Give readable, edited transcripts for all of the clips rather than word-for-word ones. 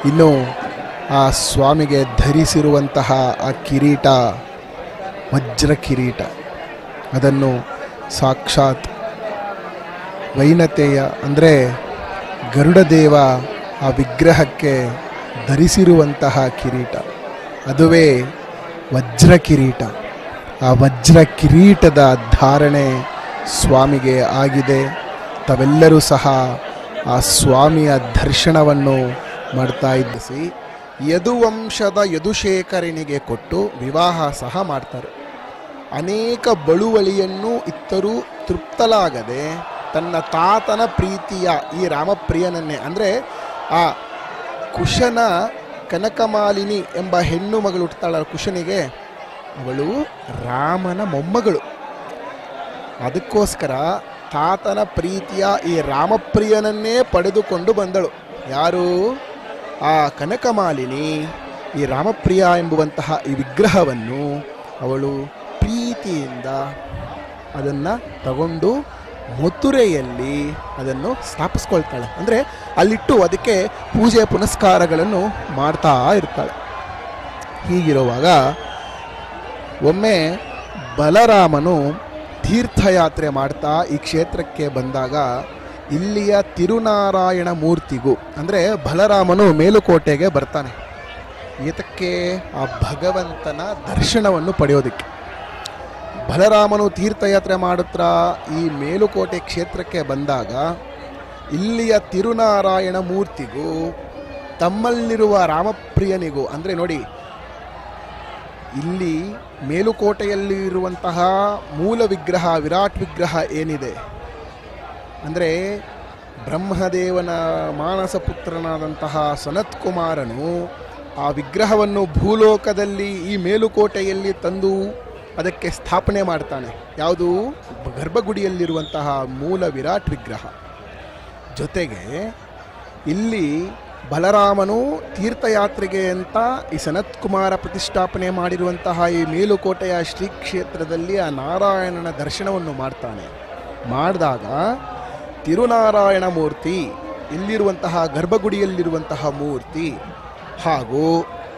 ಇನ್ನು ಆ ಸ್ವಾಮಿಗೆ ಧರಿಸಿರುವಂತಹ ಆ ಕಿರೀಟ ವಜ್ರ ಕಿರೀಟ, ಅದನ್ನು ಸಾಕ್ಷಾತ್ ವೈನತೆಯ ಅಂದರೆ ಗರುಡದೇವ ಆ ವಿಗ್ರಹಕ್ಕೆ ಧರಿಸಿರುವಂತಹ ಕಿರೀಟ, ಅದುವೇ ವಜ್ರ ಕಿರೀಟ. ಆ ವಜ್ರ ಕಿರೀಟದ ಧಾರಣೆ ಸ್ವಾಮಿಗೆ ಆಗಿದೆ. ತಾವೆಲ್ಲರೂ ಸಹ ಆ ಸ್ವಾಮಿಯ ದರ್ಶನವನ್ನು ಮಾಡ್ತಾ ಇದ್ದಿಸಿ ಯದುವಂಶದ ಯದುಶೇಖರನಿಗೆ ಕೊಟ್ಟು ವಿವಾಹ ಸಹ ಮಾಡ್ತಾರೆ. ಅನೇಕ ಬಳುವಳಿಯನ್ನು ಇತ್ತರೂ ತೃಪ್ತಲಾಗದೆ ತನ್ನ ತಾತನ ಪ್ರೀತಿಯ ಈ ರಾಮಪ್ರಿಯನನ್ನೇ, ಅಂದರೆ ಆ ಕುಶನ ಕನಕಮಾಲಿನಿ ಎಂಬ ಹೆಣ್ಣು ಮಗಳು ಹುಟ್ಟುತ್ತಾಳ ಕುಶನಿಗೆ, ಅವಳು ರಾಮನ ಮೊಮ್ಮಗಳು. ಅದಕ್ಕೋಸ್ಕರ ತಾತನ ಪ್ರೀತಿಯ ಈ ರಾಮಪ್ರಿಯನನ್ನೇ ಪಡೆದುಕೊಂಡು ಬಂದಳು. ಯಾರು? ಆ ಕನಕಮಾಲಿನಿ ಈ ರಾಮಪ್ರಿಯ ಎಂಬುವಂತಹ ಈ ವಿಗ್ರಹವನ್ನು ಅವಳು ಪ್ರೀತಿಯಿಂದ ಅದನ್ನು ತಗೊಂಡು ಮಥುರೆಯಲ್ಲಿ ಅದನ್ನು ಸ್ಥಾಪಿಸ್ಕೊಳ್ತಾಳೆ. ಅಂದರೆ ಅಲ್ಲಿಟ್ಟು ಅದಕ್ಕೆ ಪೂಜೆ ಪುನಸ್ಕಾರಗಳನ್ನು ಮಾಡ್ತಾ ಇರ್ತಾಳೆ. ಹೀಗಿರುವಾಗ ಒಮ್ಮೆ ಬಲರಾಮನು ತೀರ್ಥಯಾತ್ರೆ ಮಾಡ್ತಾ ಈ ಕ್ಷೇತ್ರಕ್ಕೆ ಬಂದಾಗ ಇಲ್ಲಿಯ ತಿರುನಾರಾಯಣ ಮೂರ್ತಿಗೂ, ಅಂದರೆ ಬಲರಾಮನು ಮೇಲುಕೋಟೆಗೆ ಬರ್ತಾನೆ. ಏತಕ್ಕೆ? ಆ ಭಗವಂತನ ದರ್ಶನವನ್ನು ಪಡೆಯೋದಕ್ಕೆ. ಬಲರಾಮನು ತೀರ್ಥಯಾತ್ರೆ ಮಾಡುತ್ತಾ ಈ ಮೇಲುಕೋಟೆ ಕ್ಷೇತ್ರಕ್ಕೆ ಬಂದಾಗ ಇಲ್ಲಿಯ ತಿರುನಾರಾಯಣ ಮೂರ್ತಿಗೂ ತಮ್ಮಲ್ಲಿರುವ ರಾಮಪ್ರಿಯನಿಗೂ, ಅಂದರೆ ನೋಡಿ, ಇಲ್ಲಿ ಮೇಲುಕೋಟೆಯಲ್ಲಿ ಇರುವಂತಹ ಮೂಲ ವಿಗ್ರಹ ವಿರಾಟ್ ವಿಗ್ರಹ ಏನಿದೆ, ಅಂದರೆ ಬ್ರಹ್ಮದೇವನ ಮಾನಸ ಪುತ್ರನಾದಂತಹ ಸನತ್ ಕುಮಾರನು ಆ ವಿಗ್ರಹವನ್ನು ಭೂಲೋಕದಲ್ಲಿ ಈ ಮೇಲುಕೋಟೆಯಲ್ಲಿ ತಂದು ಅದಕ್ಕೆ ಸ್ಥಾಪನೆ ಮಾಡ್ತಾನೆ. ಯಾವುದು? ಗರ್ಭಗುಡಿಯಲ್ಲಿರುವಂತಹ ಮೂಲ ವಿರಾಟ್ ವಿಗ್ರಹ. ಜೊತೆಗೆ ಇಲ್ಲಿ ಬಲರಾಮನು ತೀರ್ಥಯಾತ್ರೆಗೆ ಅಂತ ಈ ಸನತ್ ಕುಮಾರ ಪ್ರತಿಷ್ಠಾಪನೆ ಮಾಡಿರುವಂತಹ ಈ ಮೇಲುಕೋಟೆಯ ಶ್ರೀ ಕ್ಷೇತ್ರದಲ್ಲಿ ಆ ನಾರಾಯಣನ ದರ್ಶನವನ್ನು ಮಾಡ್ತಾನೆ. ಮಾಡಿದಾಗ ತಿರುನಾರಾಯಣ ಮೂರ್ತಿ, ಇಲ್ಲಿರುವಂತಹ ಗರ್ಭಗುಡಿಯಲ್ಲಿರುವಂತಹ ಮೂರ್ತಿ ಹಾಗೂ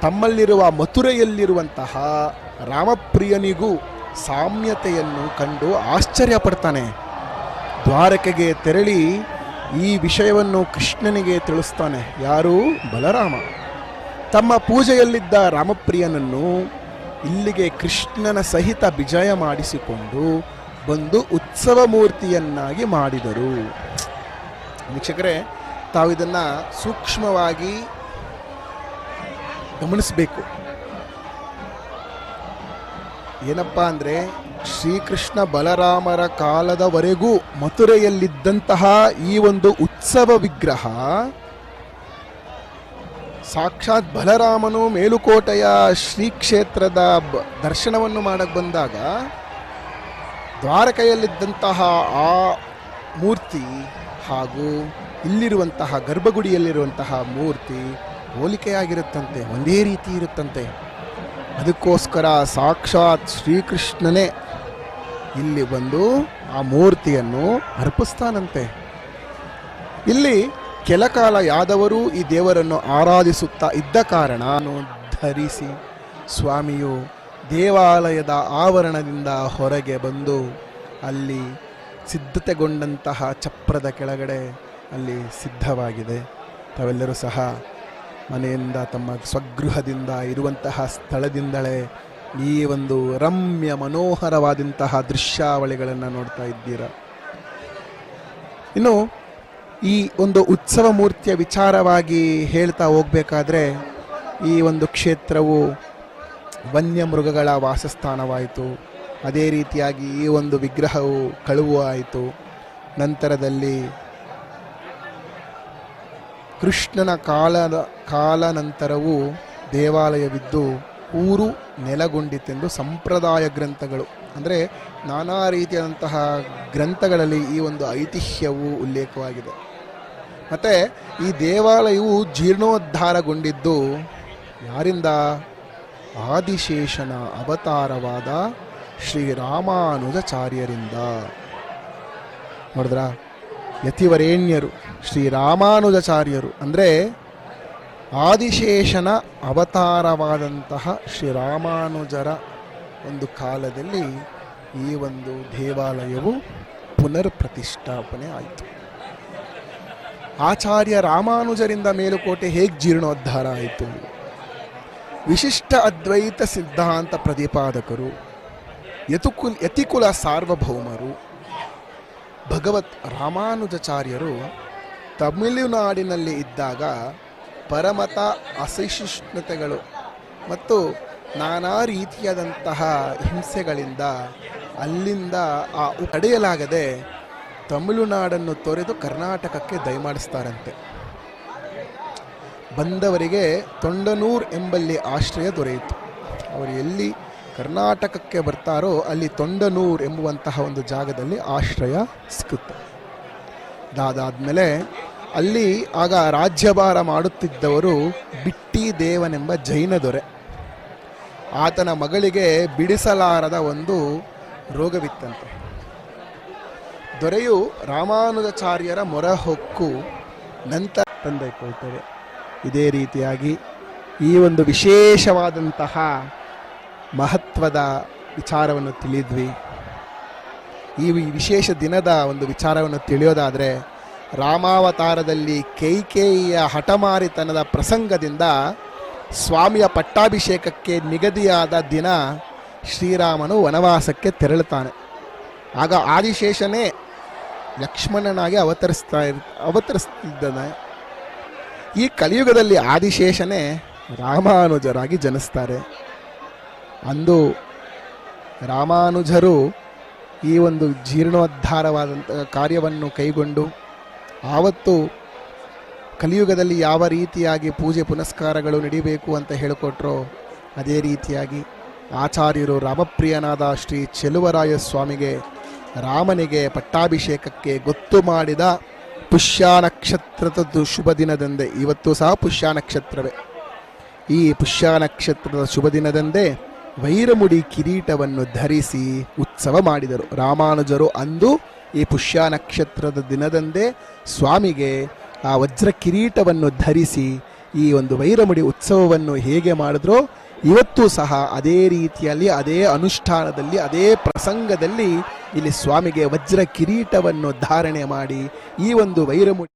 ತಮ್ಮಲ್ಲಿರುವ ಮಥುರೆಯಲ್ಲಿರುವಂತಹ ರಾಮಪ್ರಿಯನಿಗೂ ಸಾಮ್ಯತೆಯನ್ನು ಕಂಡು ಆಶ್ಚರ್ಯ ಪಡ್ತಾನೆ. ದ್ವಾರಕೆಗೆ ತೆರಳಿ ಈ ವಿಷಯವನ್ನು ಕೃಷ್ಣನಿಗೆ ತಿಳಿಸ್ತಾನೆ. ಯಾರು? ಬಲರಾಮ. ತಮ್ಮ ಪೂಜೆಯಲ್ಲಿದ್ದ ರಾಮಪ್ರಿಯನನ್ನು ಇಲ್ಲಿಗೆ ಕೃಷ್ಣನ ಸಹಿತ ವಿಜಯ ಮಾಡಿಸಿಕೊಂಡು ಬಂದು ಉತ್ಸವ ಮೂರ್ತಿಯನ್ನಾಗಿ ಮಾಡಿದರು. ವೀಕ್ಷಕರೇ, ತಾವು ಇದನ್ನು ಸೂಕ್ಷ್ಮವಾಗಿ ಗಮನಿಸಬೇಕು. ಏನಪ್ಪ ಅಂದರೆ, ಶ್ರೀಕೃಷ್ಣ ಬಲರಾಮರ ಕಾಲದವರೆಗೂ ಮಥುರೆಯಲ್ಲಿದ್ದಂತಹ ಈ ಒಂದು ಉತ್ಸವ ವಿಗ್ರಹ ಸಾಕ್ಷಾತ್ ಬಲರಾಮನು ಮೇಲುಕೋಟೆಯ ಶ್ರೀ ಕ್ಷೇತ್ರದ ದರ್ಶನವನ್ನು ಮಾಡಕ್ಕೆ ಬಂದಾಗ ದ್ವಾರಕೆಯಲ್ಲಿದ್ದಂತಹ ಆ ಮೂರ್ತಿ ಹಾಗೂ ಇಲ್ಲಿರುವಂತಹ ಗರ್ಭಗುಡಿಯಲ್ಲಿರುವಂತಹ ಮೂರ್ತಿ ಹೋಲಿಕೆಯಾಗಿರುತ್ತಂತೆ, ಒಂದೇ ರೀತಿ ಇರುತ್ತಂತೆ. ಅದಕ್ಕೋಸ್ಕರ ಸಾಕ್ಷಾತ್ ಶ್ರೀಕೃಷ್ಣನೇ ಇಲ್ಲಿ ಬಂದು ಆ ಮೂರ್ತಿಯನ್ನು ಅರ್ಪಿಸ್ತಾನಂತೆ. ಇಲ್ಲಿ ಕೆಲಕಾಲ ಯಾದವರು ಈ ದೇವರನ್ನು ಆರಾಧಿಸುತ್ತಾ ಇದ್ದ ಕಾರಣ ಧರಿಸಿ ಸ್ವಾಮಿಯು ದೇವಾಲಯದ ಆವರಣದಿಂದ ಹೊರಗೆ ಬಂದು ಅಲ್ಲಿ ಸಿದ್ಧತೆಗೊಂಡಂತಹ ಚಪ್ರದ ಕೆಳಗಡೆ ಅಲ್ಲಿ ಸಿದ್ಧವಾಗಿದೆ. ತಾವೆಲ್ಲರೂ ಸಹ ಮನೆಯಿಂದ ತಮ್ಮ ಸ್ವಗೃಹದಿಂದ ಇರುವಂತಹ ಸ್ಥಳದಿಂದಲೇ ಈ ಒಂದು ರಮ್ಯ ಮನೋಹರವಾದಂತಹ ದೃಶ್ಯಾವಳಿಗಳನ್ನು ನೋಡ್ತಾ ಇದ್ದೀರಾ. ಇನ್ನು ಈ ಒಂದು ಉತ್ಸವ ಮೂರ್ತಿಯ ವಿಚಾರವಾಗಿ ಹೇಳ್ತಾ ಹೋಗಬೇಕಾದ್ರೆ, ಈ ಒಂದು ಕ್ಷೇತ್ರವು ವನ್ಯಮೃಗಗಳ ವಾಸಸ್ಥಾನವಾಯಿತು. ಅದೇ ರೀತಿಯಾಗಿ ಈ ಒಂದು ವಿಗ್ರಹವು ಕಳುವು ಆಯಿತು. ನಂತರದಲ್ಲಿ ಕೃಷ್ಣನ ಕಾಲಾನಂತರವೂ ದೇವಾಲಯವಿದ್ದು ಊರು ನೆಲಗೊಂಡಿತೆಂದು ಸಂಪ್ರದಾಯ ಗ್ರಂಥಗಳು, ಅಂದರೆ ನಾನಾ ರೀತಿಯಾದಂತಹ ಗ್ರಂಥಗಳಲ್ಲಿ ಈ ಒಂದು ಐತಿಹ್ಯವು ಉಲ್ಲೇಖವಾಗಿದೆ. ಮತ್ತು ಈ ದೇವಾಲಯವು ಜೀರ್ಣೋದ್ಧಾರಗೊಂಡಿದ್ದು ಯಾರಿಂದ? ಆದಿಶೇಷನ ಅವತಾರವಾದ ಶ್ರೀರಾಮಾನುಜಾಚಾರ್ಯರಿಂದ. ನೋಡಿದ್ರಾ? ಯತಿವರೇಣ್ಯರು ಶ್ರೀರಾಮಾನುಜಾಚಾರ್ಯರು ಅಂದರೆ ಆದಿಶೇಷನ ಅವತಾರವಾದಂತಹ ಶ್ರೀರಾಮಾನುಜರ ಒಂದು ಕಾಲದಲ್ಲಿ ಈ ಒಂದು ದೇವಾಲಯವು ಪುನರ್ ಪ್ರತಿಷ್ಠಾಪನೆ ಆಯಿತು. ಆಚಾರ್ಯ ರಾಮಾನುಜರಿಂದ ಮೇಲುಕೋಟೆ ಹೇಗೆ ಜೀರ್ಣೋದ್ಧಾರ ಆಯಿತು? ವಿಶಿಷ್ಟ ಅದ್ವೈತ ಸಿದ್ಧಾಂತ ಪ್ರತಿಪಾದಕರು, ಯತಿಕುಲ ಸಾರ್ವಭೌಮರು ಭಗವತ್ ರಾಮಾನುಜಾಚಾರ್ಯರು ತಮಿಳುನಾಡಿನಲ್ಲಿ ಇದ್ದಾಗ ಪರಮತ ಅಸಹಿಷ್ಣುತೆಗಳು ಮತ್ತು ನಾನಾ ರೀತಿಯಾದಂತಹ ಹಿಂಸೆಗಳಿಂದ ಅಲ್ಲಿಂದ ತಡೆಯಲಾಗದೆ ತಮಿಳುನಾಡನ್ನು ತೊರೆದು ಕರ್ನಾಟಕಕ್ಕೆ ದಯಮಾಡಿಸ್ತಾರಂತೆ. ಬಂದವರಿಗೆ ತೊಂಡನೂರು ಎಂಬಲ್ಲಿ ಆಶ್ರಯ ದೊರೆಯಿತು. ಅವರು ಎಲ್ಲಿ ಕರ್ನಾಟಕಕ್ಕೆ ಬರ್ತಾರೋ ಅಲ್ಲಿ ತೊಂಡನೂರು ಎಂಬುವಂತಹ ಒಂದು ಜಾಗದಲ್ಲಿ ಆಶ್ರಯ ಸಿಗುತ್ತೆ. ಅದಾದಮೇಲೆ ಅಲ್ಲಿ ಆಗ ರಾಜ್ಯಭಾರ ಮಾಡುತ್ತಿದ್ದವರು ಬಿಟ್ಟಿ ದೇವನೆಂಬ ಜೈನ ದೊರೆ. ಆತನ ಮಗಳಿಗೆ ಬಿಡಿಸಲಾರದ ಒಂದು ರೋಗವಿತ್ತಂತೆ. ದೊರೆಯು ರಾಮಾನುಜಾಚಾರ್ಯರ ಮೊರಹೊಕ್ಕು ನಂತರ ತಂದೈಕೊಳ್ತೇವೆ. ಇದೇ ರೀತಿಯಾಗಿ ಈ ಒಂದು ವಿಶೇಷವಾದಂತಹ ಮಹತ್ವದ ವಿಚಾರವನ್ನು ತಿಳಿದ್ವಿ. ಈ ವಿಶೇಷ ದಿನದ ಒಂದು ವಿಚಾರವನ್ನು ತಿಳಿಯೋದಾದರೆ, ರಾಮಾವತಾರದಲ್ಲಿ ಕೈಕೇಯಿಯ ಹಠಮಾರಿತನದ ಪ್ರಸಂಗದಿಂದ ಸ್ವಾಮಿಯ ಪಟ್ಟಾಭಿಷೇಕಕ್ಕೆ ನಿಗದಿಯಾದ ದಿನ ಶ್ರೀರಾಮನು ವನವಾಸಕ್ಕೆ ಆಗ ಆದಿಶೇಷನೇ ಲಕ್ಷ್ಮಣನಾಗಿ ಅವತರಿಸ್ತಿದ್ದಾನೆ. ಈ ಕಲಿಯುಗದಲ್ಲಿ ಆದಿಶೇಷನೇ ರಾಮಾನುಜರಾಗಿ ಜನಿಸ್ತಾರೆ. ಅಂದು ರಾಮಾನುಜರು ಈ ಒಂದು ಜೀರ್ಣೋದ್ಧಾರವಾದಂಥ ಕಾರ್ಯವನ್ನು ಕೈಗೊಂಡು ಆವತ್ತು ಕಲಿಯುಗದಲ್ಲಿ ಯಾವ ರೀತಿಯಾಗಿ ಪೂಜೆ ಪುನಸ್ಕಾರಗಳು ನಡೀಬೇಕು ಅಂತ ಹೇಳಿಕೊಟ್ರೋ ಅದೇ ರೀತಿಯಾಗಿ ಆಚಾರ್ಯರು ರಾಮಪ್ರಿಯನಾದ ಶ್ರೀ ಚೆಲುವರಾಯ ಸ್ವಾಮಿಗೆ ರಾಮನಿಗೆ ಪಟ್ಟಾಭಿಷೇಕಕ್ಕೆ ಗೊತ್ತು ಮಾಡಿದ ಪುಷ್ಯ ನಕ್ಷತ್ರದ ಶುಭ ದಿನದಂದೇ, ಇವತ್ತು ಸಹ ಪುಷ್ಯ ನಕ್ಷತ್ರವೇ, ಈ ಪುಷ್ಯ ನಕ್ಷತ್ರದ ಶುಭ ದಿನದಂದೇ ವೈರಮುಡಿ ಕಿರೀಟವನ್ನು ಧರಿಸಿ ಉತ್ಸವ ಮಾಡಿದರು ರಾಮಾನುಜರು. ಅಂದು ಈ ಪುಷ್ಯ ನಕ್ಷತ್ರದ ದಿನದಂದೇ ಸ್ವಾಮಿಗೆ ಆ ವಜ್ರ ಕಿರೀಟವನ್ನು ಧರಿಸಿ ಈ ಒಂದು ವೈರಮುಡಿ ಉತ್ಸವವನ್ನು ಹೇಗೆ ಮಾಡಿದ್ರೋ ಇವತ್ತು ಸಹ ಅದೇ ರೀತಿಯಲ್ಲಿ, ಅದೇ ಅನುಷ್ಠಾನದಲ್ಲಿ, ಅದೇ ಪ್ರಸಂಗದಲ್ಲಿ ಇಲ್ಲಿ ಸ್ವಾಮಿಗೆ ವಜ್ರ ಕಿರೀಟವನ್ನು ಧಾರಣೆ ಮಾಡಿ ಈ ಒಂದು ವೈರಮುಡಿ